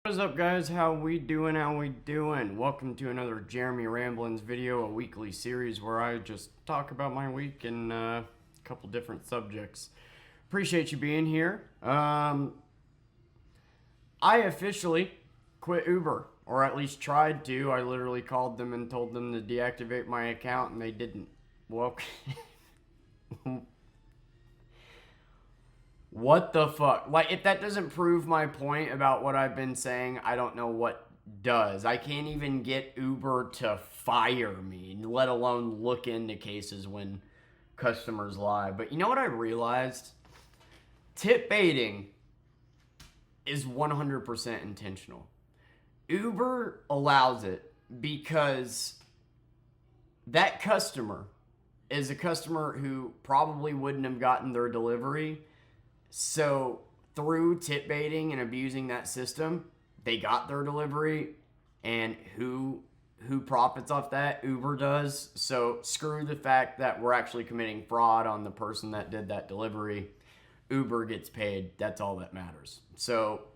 What is up, guys? How we doing? Welcome to another Jeremy Ramblins video, a weekly series where I just talk about my week and a couple different subjects. Appreciate you being here. I officially quit Uber, or at least tried to. I literally called them and told them to deactivate my account, and they didn't. Well, what the fuck? Like, if that doesn't prove my point about what I've been saying, I don't know what does. I can't even get Uber to fire me, let alone look into cases when customers lie. But you know what I realized? Tip baiting is 100% intentional. Uber allows it because that customer is a customer who probably wouldn't have gotten their delivery. So through tip baiting and abusing that system, they got their delivery, and who profits off that? Uber does. So screw the fact that we're actually committing fraud on the person that did that delivery. Uber gets paid. That's all that matters. So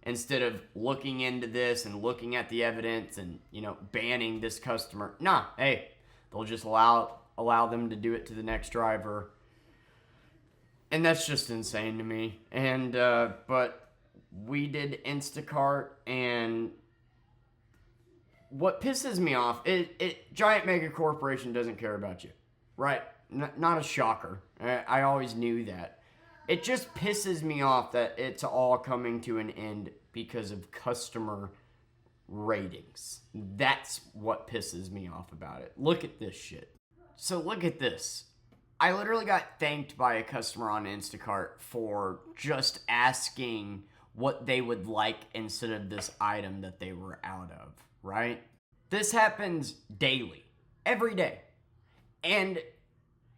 instead of looking into this and looking at the evidence and, banning this customer, they'll just allow them to do it to the next driver. And that's just insane to me. And, but we did Instacart, and what pisses me off, giant mega corporation doesn't care about you, right? Not a shocker. I always knew that. It just pisses me off that it's all coming to an end because of customer ratings. That's what pisses me off about it. Look at this shit. So look at this. I literally got thanked by a customer on Instacart for just asking what they would like instead of this item that they were out of, right? This happens daily, every day. And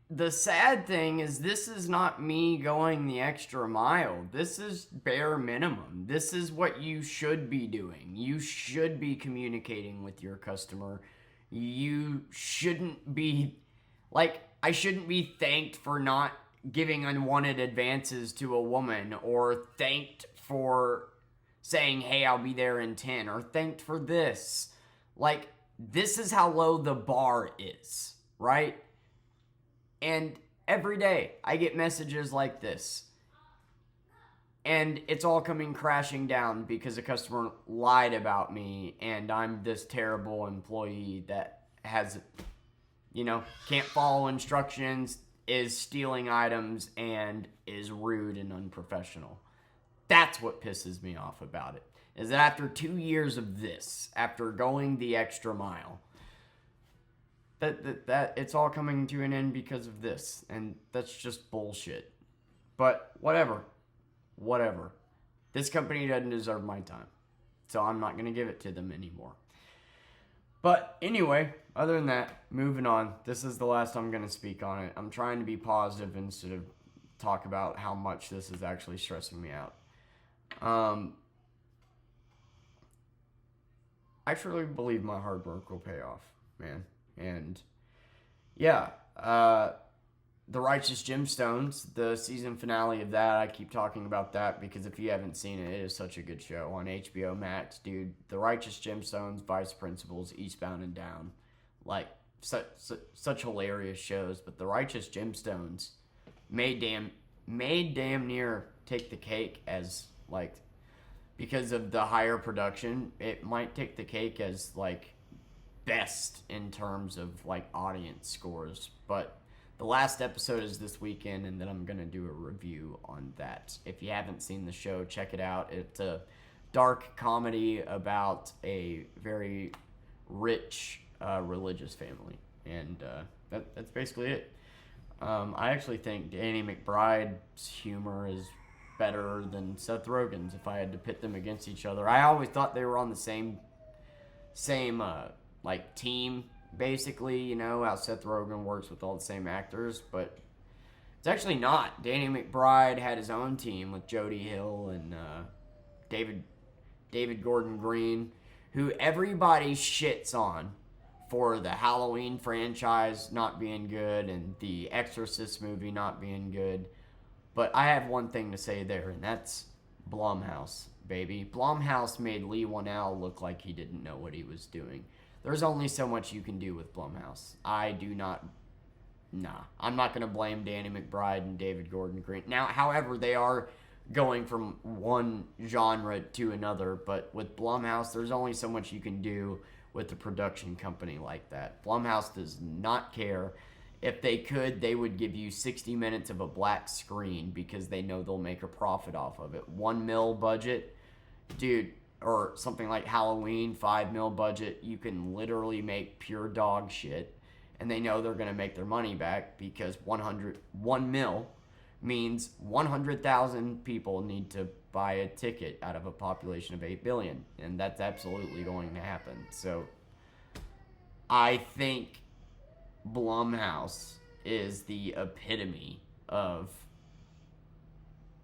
the sad thing is, this is not me going the extra mile. This is bare minimum. This is what you should be doing. You should be communicating with your customer. You shouldn't be, I shouldn't be thanked for not giving unwanted advances to a woman, or thanked for saying, hey, I'll be there in 10, or thanked for this. This is how low the bar is, right? And every day I get messages like this. And it's all coming crashing down because a customer lied about me, and I'm this terrible employee that has, can't follow instructions, is stealing items, and is rude and unprofessional. That's what pisses me off about it. Is that after 2 years of this, after going the extra mile, that it's all coming to an end because of this. And that's just bullshit. But whatever. This company doesn't deserve my time. So I'm not going to give it to them anymore. But anyway, other than that, moving on. This is the last I'm going to speak on it. I'm trying to be positive instead of talk about how much this is actually stressing me out. I truly believe my hard work will pay off, man. And yeah, the Righteous Gemstones, the season finale of that, I keep talking about that because if you haven't seen it, it is such a good show on HBO Max, dude. The Righteous Gemstones, Vice Principals, Eastbound and Down, such hilarious shows. But the Righteous Gemstones made damn near take the cake as because of the higher production. It might take the cake as best in terms of audience scores. But the last episode is this weekend, and then I'm gonna do a review on that. If you haven't seen the show, check it out. It's a dark comedy about a very rich religious family, and that's basically it. I actually think Danny McBride's humor is better than Seth Rogen's if I had to pit them against each other. I always thought they were on the same team, basically, how Seth Rogen works with all the same actors, but it's actually not. Danny McBride had his own team with Jody Hill and David Gordon Green, who everybody shits on for the Halloween franchise not being good and the Exorcist movie not being good. But I have one thing to say there, and that's Blumhouse. baby. Blumhouse made Lee Wanell look like he didn't know what he was doing. There's only so much you can do with Blumhouse. I'm not going to blame Danny McBride and David Gordon Green. Now, however, they are going from one genre to another, but with Blumhouse, there's only so much you can do with a production company like that. Blumhouse does not care. If they could, they would give you 60 minutes of a black screen because they know they'll make a profit off of it. $1 million budget, dude, or something like Halloween, $5 million budget, you can literally make pure dog shit, and they know they're going to make their money back because $1 million means 100,000 people need to buy a ticket out of a population of 8 billion, and that's absolutely going to happen. So I think Blumhouse is the epitome of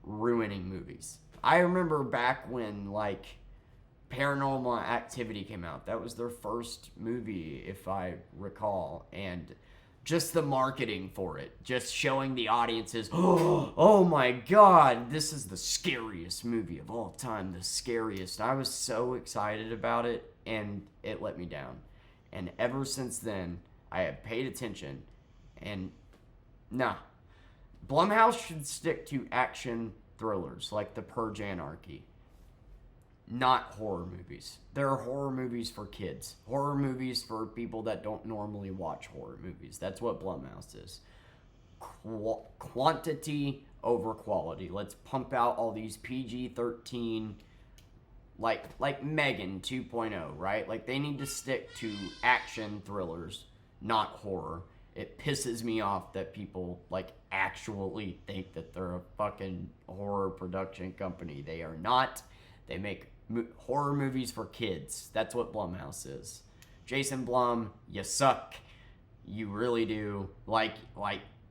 ruining movies. I remember back when, like, Paranormal Activity came out. That was their first movie, if I recall, and just the marketing for it, just showing the audiences, oh my god, this is the scariest movie of all time, the scariest. I was so excited about it, and it let me down. And ever since then, I have paid attention, and Blumhouse should stick to action thrillers like The Purge Anarchy, not horror movies. There are horror movies for kids. Horror movies for people that don't normally watch horror movies. That's what Blumhouse is. Quantity over quality. Let's pump out all these PG-13, like Megan 2.0, right? Like, they need to stick to action thrillers, not horror. It pisses me off that people, like, actually think that they're a fucking horror production company. They are not. They make horror movies for kids. That's what Blumhouse is. Jason Blum, you suck. You really do. Like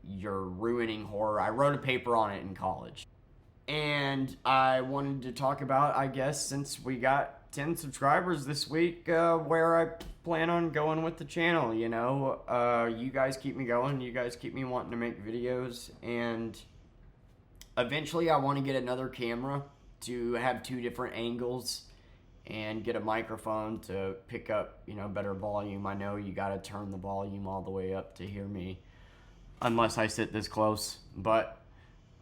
you're ruining horror. I wrote a paper on it in college. And I wanted to talk about, I guess, since we got 10 subscribers this week, where I plan on going with the channel, you know. You guys keep me going. You guys keep me wanting to make videos. And eventually I want to get another camera to have 2 different angles and get a microphone to pick up, you know, better volume. I know you got to turn the volume all the way up to hear me, unless I sit this close. But,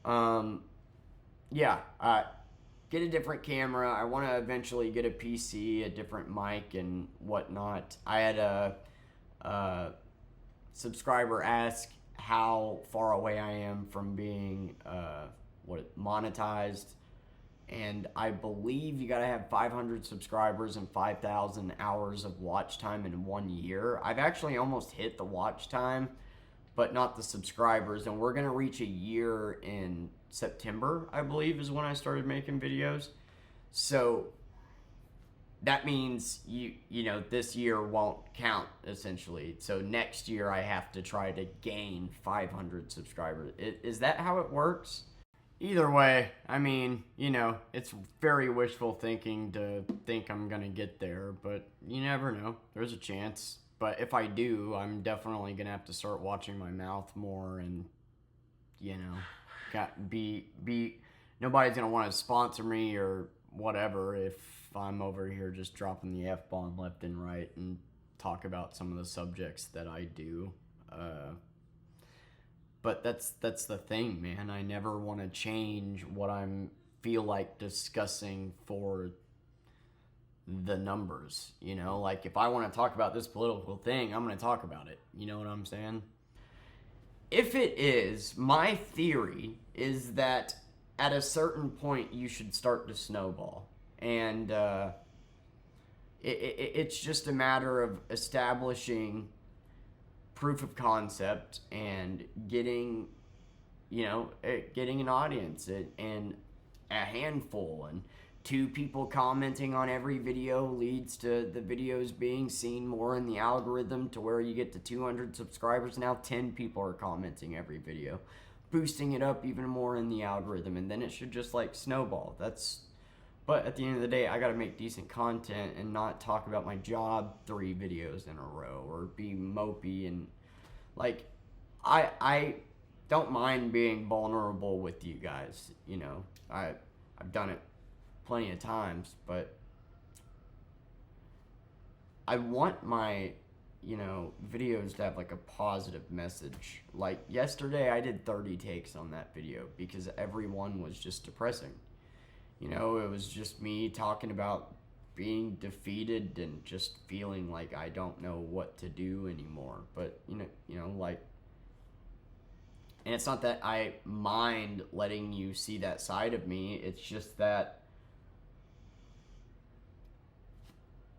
yeah, get a different camera. I want to eventually get a PC, a different mic, and whatnot. I had a subscriber ask how far away I am from being monetized. And I believe you gotta have 500 subscribers and 5,000 hours of watch time in 1 year. I've actually almost hit the watch time, but not the subscribers. And we're gonna reach a year in September, I believe, is when I started making videos. So that means you know, this year won't count, essentially. So next year I have to try to gain 500 subscribers. Is that how it works? Either way, I mean, you know, it's very wishful thinking to think I'm going to get there, but you never know. There's a chance. But if I do, I'm definitely going to have to start watching my mouth more and, you know, nobody's going to want to sponsor me or whatever if I'm over here just dropping the F-bomb left and right and talk about some of the subjects that I do. But that's the thing, man. I never want to change what I'm feel like discussing for the numbers, you know? Like, if I want to talk about this political thing, I'm going to talk about it. You know what I'm saying? If it is, my theory is that at a certain point you should start to snowball. And it's just a matter of establishing proof of concept and getting an audience and a handful, and 2 people commenting on every video leads to the videos being seen more in the algorithm to where you get to 200 subscribers. Now 10 people are commenting every video, boosting it up even more in the algorithm, and then it should just like snowball. But at the end of the day, I gotta make decent content and not talk about my job 3 videos in a row or be mopey. And like, I don't mind being vulnerable with you guys. You know, I've done it plenty of times, but I want my, videos to have like a positive message. Like yesterday, I did 30 takes on that video because everyone was just depressing. It was just me talking about being defeated and just feeling like I don't know what to do anymore. But, like, and it's not that I mind letting you see that side of me. It's just that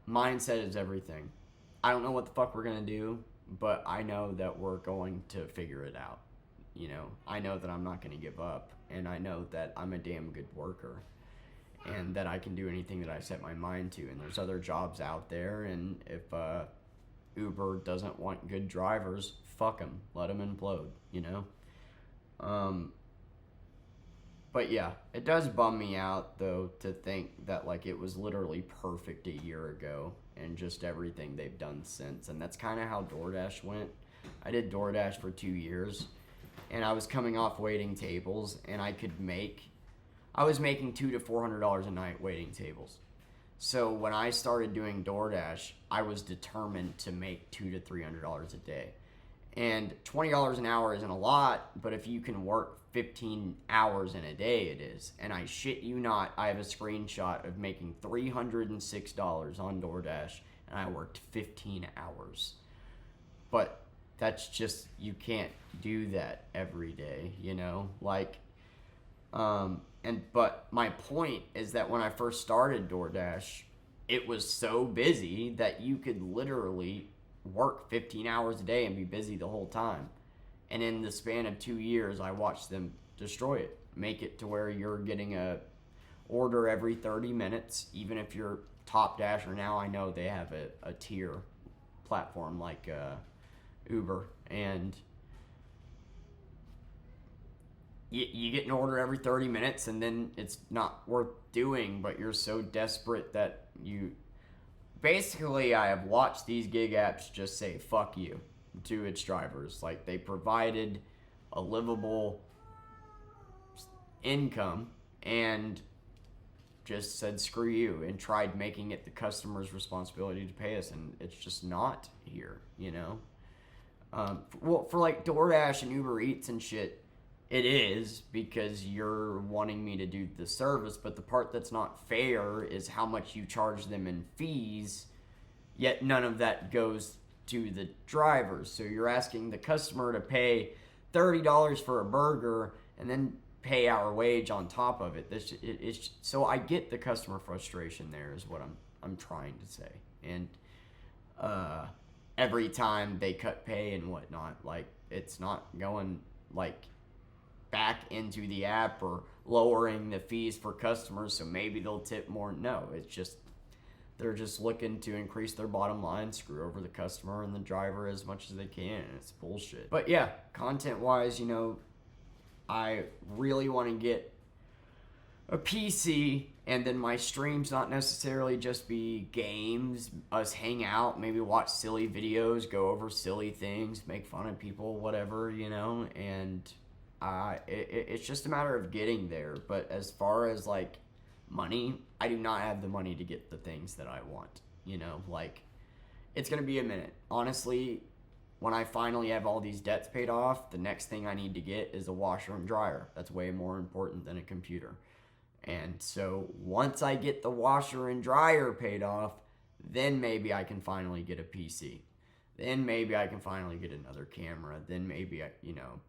mindset is everything. I don't know what the fuck we're going to do, but I know that we're going to figure it out. I know that I'm not going to give up, and I know that I'm a damn good worker, and that I can do anything that I set my mind to. And there's other jobs out there, and if Uber doesn't want good drivers, fuck them. Let them implode, But yeah, it does bum me out, though, to think that, like, it was literally perfect a year ago and just everything they've done since. And that's kind of how DoorDash went. I did DoorDash for 2 years, and I was coming off waiting tables, and I was making $200 to $400 a night waiting tables. So when I started doing DoorDash, I was determined to make $200 to $300 a day. And $20 an hour isn't a lot, but if you can work 15 hours in a day, it is. And I shit you not, I have a screenshot of making $306 on DoorDash, and I worked 15 hours. But that's just, you can't do that every day, But my point is that when I first started DoorDash, it was so busy that you could literally work 15 hours a day and be busy the whole time. And in the span of 2 years, I watched them destroy it. Make it to where you're getting a order every 30 minutes. Even if you're top dasher now, I know they have a tier platform like Uber. And you get an order every 30 minutes, and then it's not worth doing, but you're so desperate that you... Basically, I have watched these gig apps just say, fuck you, to its drivers. Like, they provided a livable income and just said, screw you, and tried making it the customer's responsibility to pay us, and it's just not here, for like DoorDash and Uber Eats and shit, it is, because you're wanting me to do the service, but the part that's not fair is how much you charge them in fees, yet none of that goes to the drivers. So you're asking the customer to pay $30 for a burger and then pay our wage on top of it. So I get the customer frustration there is what I'm trying to say. And every time they cut pay and whatnot, like, it's not going, like, back into the app or lowering the fees for customers so maybe they'll tip more. No, it's just they're just looking to increase their bottom line, screw over the customer and the driver as much as they can, and it's bullshit. But yeah, content wise, I really want to get a PC, and then my streams not necessarily just be games, us hang out, maybe watch silly videos, go over silly things, make fun of people, whatever, and it's just a matter of getting there. But as far as, like, money, I do not have the money to get the things that I want, like, it's going to be a minute. Honestly, when I finally have all these debts paid off, the next thing I need to get is a washer and dryer. That's way more important than a computer. And so once I get the washer and dryer paid off, then maybe I can finally get a PC. Then maybe I can finally get another camera. Then maybe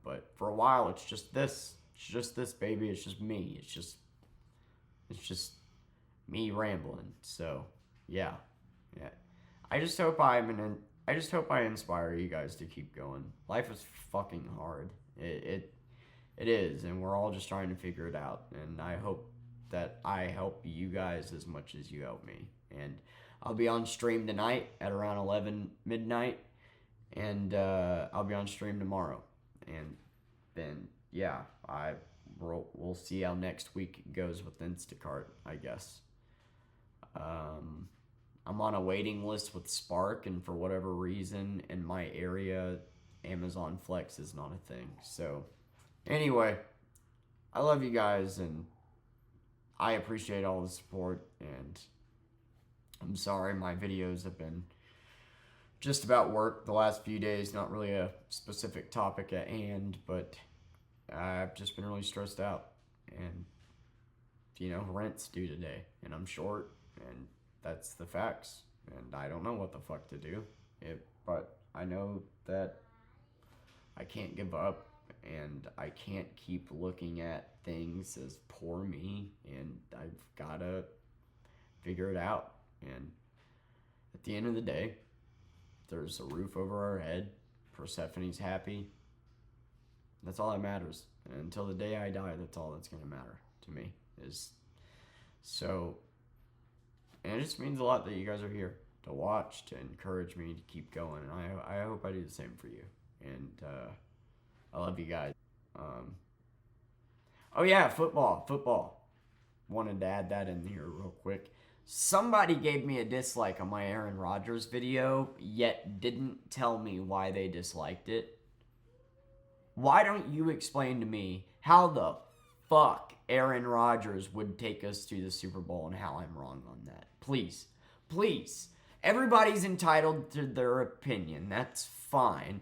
but for a while it's just this. It's just this, baby. It's just me. It's just me rambling. So, yeah. I just hope I inspire you guys to keep going. Life is fucking hard. It is, and we're all just trying to figure it out. And I hope that I help you guys as much as you help me. And I'll be on stream tonight at around 11 midnight, and I'll be on stream tomorrow. And then, yeah, we'll see how next week goes with Instacart, I guess. I'm on a waiting list with Spark, and for whatever reason, in my area, Amazon Flex is not a thing. So, anyway, I love you guys, and I appreciate all the support, and I'm sorry my videos have been just about work the last few days, not really a specific topic at hand, but I've just been really stressed out, and rent's due today, and I'm short, and that's the facts, and I don't know what the fuck to do, but I know that I can't give up, and I can't keep looking at things as poor me, and I've gotta figure it out, and at the end of the day, there's a roof over our head, Persephone's happy, that's all that matters, and until the day I die, that's all that's gonna matter to me, and it just means a lot that you guys are here to watch, to encourage me to keep going, and I hope I do the same for you, and I love you guys. Oh yeah, football. Wanted to add that in here real quick. Somebody gave me a dislike on my Aaron Rodgers video, yet didn't tell me why they disliked it. Why don't you explain to me how the fuck Aaron Rodgers would take us to the Super Bowl and how I'm wrong on that? Please. Everybody's entitled to their opinion. That's fine.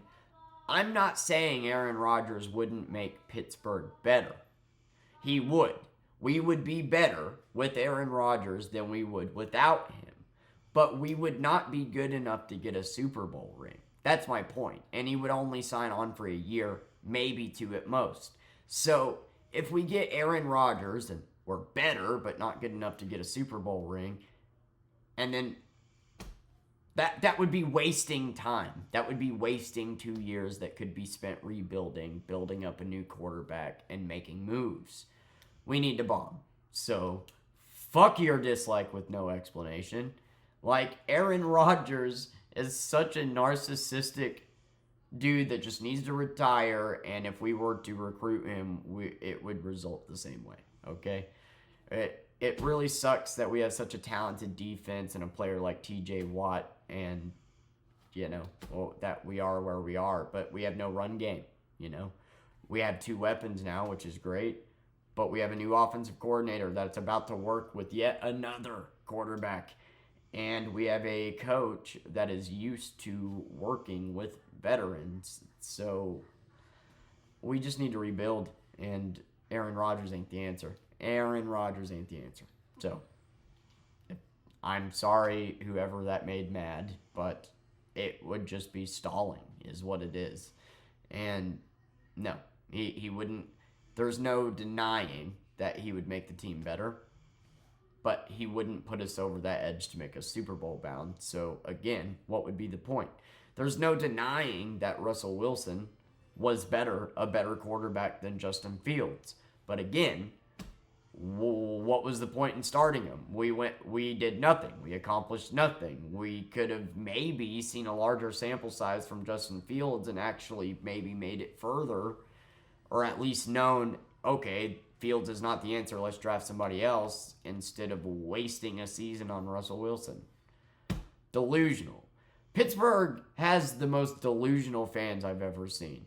I'm not saying Aaron Rodgers wouldn't make Pittsburgh better. He would. We would be better with Aaron Rodgers than we would without him. But we would not be good enough to get a Super Bowl ring. That's my point. And he would only sign on for a year, maybe two at most. So if we get Aaron Rodgers and we're better but not good enough to get a Super Bowl ring, and then that would be wasting time. That would be wasting 2 years that could be spent rebuilding, building up a new quarterback, and making moves. We need to bomb. So, fuck your dislike with no explanation. Like, Aaron Rodgers is such a narcissistic dude that just needs to retire, and if we were to recruit him, it would result the same way, okay? It really sucks that we have such a talented defense and a player like TJ Watt, and that we are where we are, but we have no run game. We have two weapons now, which is great, but we have a new offensive coordinator that's about to work with yet another quarterback, and we have a coach that is used to working with veterans. So we just need to rebuild, and Aaron Rodgers ain't the answer. So I'm sorry whoever that made mad, but it would just be stalling is what it is. And no, he wouldn't. There's no denying that he would make the team better, but he wouldn't put us over that edge to make us Super Bowl bound. So again, what would be the point? There's no denying that Russell Wilson was a better quarterback than Justin Fields. But again, what was the point in starting him? We did nothing. We accomplished nothing. We could have maybe seen a larger sample size from Justin Fields and actually maybe made it further, or at least known, okay, Fields is not the answer, let's draft somebody else, instead of wasting a season on Russell Wilson. Delusional. Pittsburgh has the most delusional fans I've ever seen.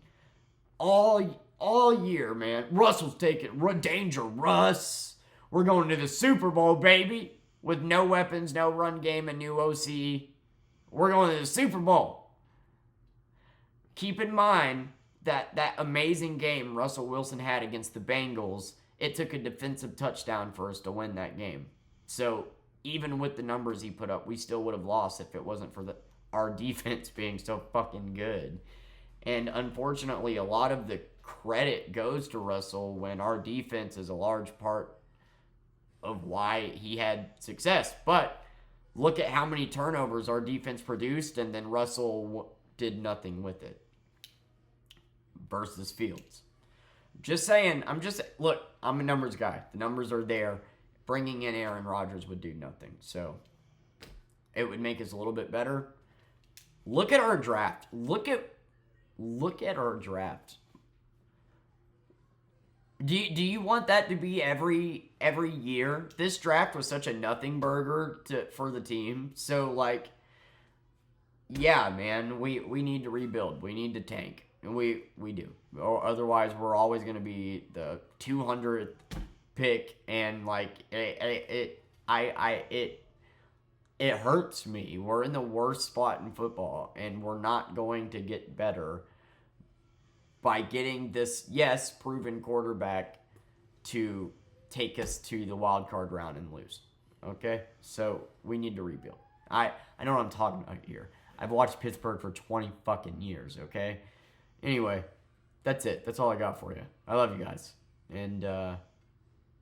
All year, man. Russell's taking danger, Russ. We're going to the Super Bowl, baby. With no weapons, no run game, a new OC. We're going to the Super Bowl. Keep in mind that amazing game Russell Wilson had against the Bengals, it took a defensive touchdown for us to win that game. So even with the numbers he put up, we still would have lost if it wasn't for our defense being so fucking good. And unfortunately, a lot of the credit goes to Russell when our defense is a large part of why he had success. But look at how many turnovers our defense produced, and then Russell did nothing with it versus Fields. Just saying, look, I'm a numbers guy. The numbers are there. Bringing in Aaron Rodgers would do nothing. So it would make us a little bit better. Look at our draft. Look at our draft. Do you want that to be every year? This draft was such a nothing burger for the team. So yeah, man, we need to rebuild. We need to tank, and we do. Or otherwise, we're always going to be the 200th pick, and like it hurts me. We're in the worst spot in football, and we're not going to get better by getting this, yes, proven quarterback to take us to the wild card round and lose. Okay? So we need to rebuild. I know what I'm talking about here. I've watched Pittsburgh for 20 fucking years, okay? Anyway, that's it. That's all I got for you. I love you guys. And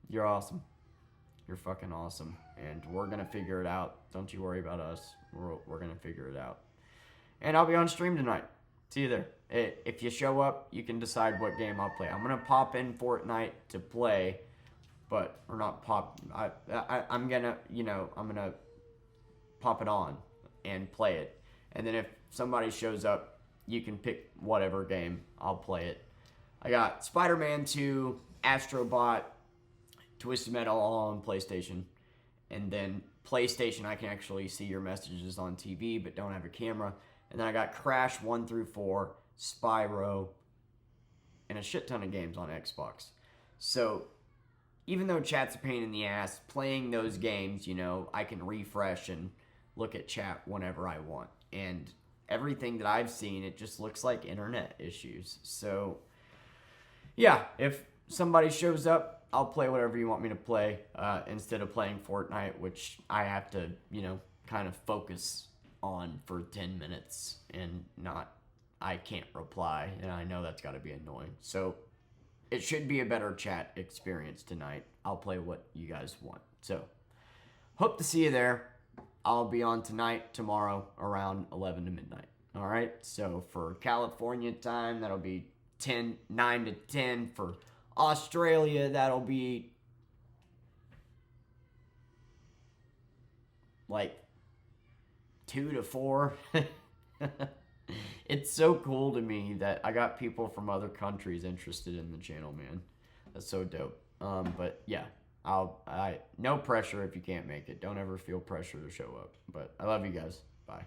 you're awesome. You're fucking awesome. And we're going to figure it out. Don't you worry about us. We're going to figure it out. And I'll be on stream tonight. See you there. If you show up, you can decide what game I'll play. I'm going to pop in Fortnite to play. But, or not pop. I'm going to, I'm going to pop it on and play it. And then if somebody shows up, you can pick whatever game. I'll play it. I got Spider-Man 2, Astrobot, Twisted Metal all on PlayStation. And then PlayStation, I can actually see your messages on TV, but don't have a camera. And then I got Crash 1 through 4, Spyro, and a shit ton of games on Xbox. So, even though chat's a pain in the ass, playing those games, I can refresh and look at chat whenever I want. And everything that I've seen, it just looks like internet issues. So, yeah, if somebody shows up, I'll play whatever you want me to play instead of playing Fortnite, which I have to, kind of focus on for 10 minutes and I can't reply, and I know that's got to be annoying. So it should be a better chat experience tonight. I'll play what you guys want. So hope to see you there. I'll be on tonight, tomorrow, around 11 to midnight. All right? So for California time, that'll be 9 to 10. For Australia, that'll be like 2 to 4. It's so cool to me that I got people from other countries interested in the channel, man. That's so dope. But yeah, no pressure if you can't make it. Don't ever feel pressure to show up. But I love you guys. Bye.